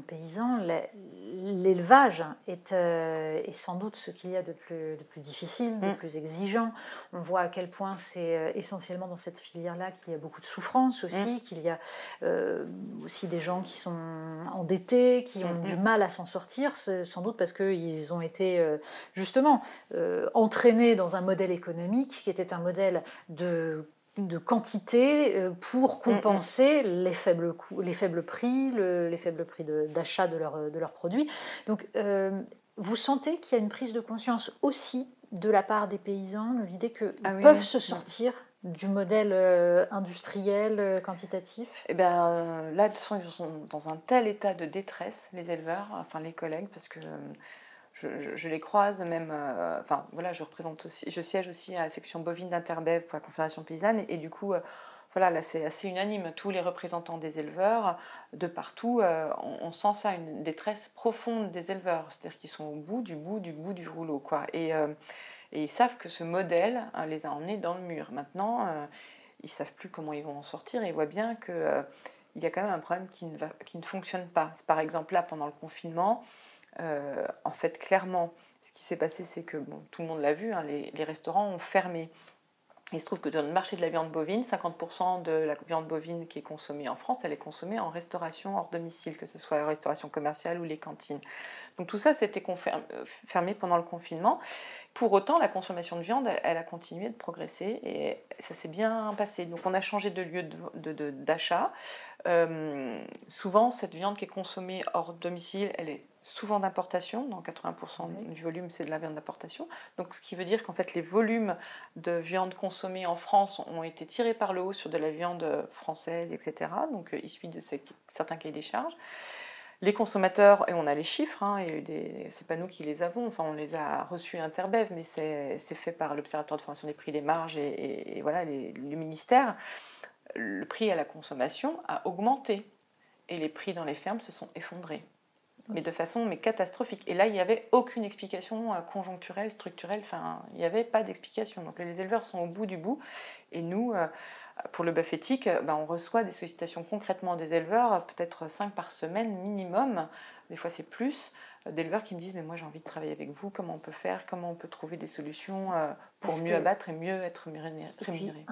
paysans, l'élevage est sans doute ce qu'il y a de plus difficile, de plus exigeant. On voit à quel point c'est essentiellement dans cette filière-là qu'il y a beaucoup de souffrance aussi, qu'il y a aussi des gens qui sont endettés, qui ont du mal à s'en sortir, sans doute parce qu'ils ont été justement entraînés dans un modèle économique qui était un modèle de quantité pour compenser les faibles prix, les faibles prix d'achat de leurs produits. Donc, vous sentez qu'il y a une prise de conscience aussi de la part des paysans, de l'idée qu'ils peuvent se sortir du modèle industriel quantitatif? Et ben, là, de toute façon, ils sont dans un tel état de détresse, les éleveurs, enfin les collègues, parce que je les croise même, enfin voilà, je siège aussi à la section bovine d'Interbev pour la Confédération paysanne, et du coup, voilà, là c'est assez unanime, tous les représentants des éleveurs, de partout, on sent ça, une détresse profonde des éleveurs, c'est-à-dire qu'ils sont au bout du rouleau, quoi, et ils savent que ce modèle les a emmenés dans le mur. Maintenant, ils ne savent plus comment ils vont en sortir, et ils voient bien que il y a quand même un problème qui ne fonctionne pas. Par exemple, là, pendant le confinement, en fait, clairement, ce qui s'est passé, c'est que, bon, tout le monde l'a vu, hein, les restaurants ont fermé. Il se trouve que dans le marché de la viande bovine, 50% de la viande bovine qui est consommée en France, elle est consommée en restauration hors domicile, que ce soit la restauration commerciale ou les cantines. Donc tout ça, c'était fermé pendant le confinement. Pour autant, la consommation de viande, elle a continué de progresser et ça s'est bien passé. Donc on a changé de lieu d'achat. Souvent, cette viande qui est consommée hors domicile, elle est souvent d'importation. Dans 80% du volume, c'est de la viande d'importation. Donc ce qui veut dire qu'en fait, les volumes de viande consommée en France ont été tirés par le haut sur de la viande française, etc. Donc issue de certains cahiers des charges. Les consommateurs, et on a les chiffres, hein, c'est pas nous qui les avons, enfin on les a reçus à Interbev, mais c'est fait par l'Observatoire de formation des prix et des marges et voilà, le ministère. Le prix à la consommation a augmenté et les prix dans les fermes se sont effondrés, mais de façon catastrophique. Et là, il n'y avait aucune explication conjoncturelle, structurelle, enfin, il n'y avait pas d'explication. Donc les éleveurs sont au bout du bout, et nous, pour le bœuf éthique, on reçoit des sollicitations concrètement des éleveurs, peut-être 5 par semaine minimum, des fois c'est plus, d'éleveurs qui me disent « mais moi j'ai envie de travailler avec vous, comment on peut faire, comment on peut trouver des solutions pour mieux abattre et mieux être rémunéré ».